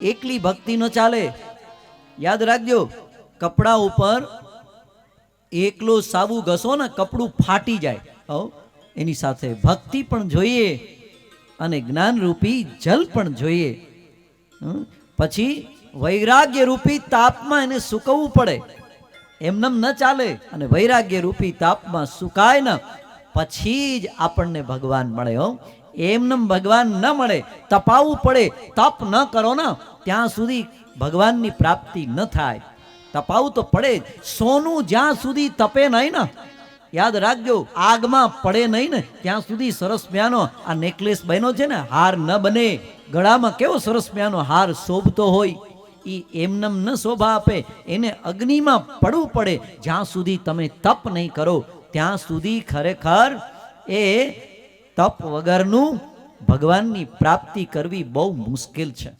એકલી ભક્તિ ન ચાલે. યાદ રાખજો, કપડા ઉપર એકલો સાબુ ઘસો ને કપડું ફાટી જાય. એની સાથે ભક્તિ પણ જોઈએ અને જ્ઞાન રૂપી જલ પણ જોઈએ. પછી વૈરાગ્ય રૂપી તાપમાં એને સુકવવું પડે, એમનેમ ન ચાલે. અને વૈરાગ્ય રૂપી તાપમાં સુકાય ને પછી જ આપણને ભગવાન મળે. એમનેમ ભગવાન ન મળે, તપાવવું પડે. તપ ન કરો ને ત્યાં સુધી ભગવાનની પ્રાપ્તિ ન થાય. તપાવવું તો પડે જ. સોનું જ્યાં સુધી તપે નહીં ને, યાદ રાખજો, આગમાં પડે નહીં ને ત્યાં સુધી સરસ મજાનો આ નેકલેસ બન્યો છે ને, હાર ન બને. ગળામાં કેવો સરસ મજાનો હાર શોભતો હોય, એ એમનેમ ન શોભા આપે. એને અગ્નિમાં પડવું પડે. જ્યાં સુધી તમે તપ નહીં કરો ત્યાં સુધી ખરેખર એ તપ વગરનું ભગવાનની પ્રાપ્તિ કરવી બહુ મુશ્કેલ છે.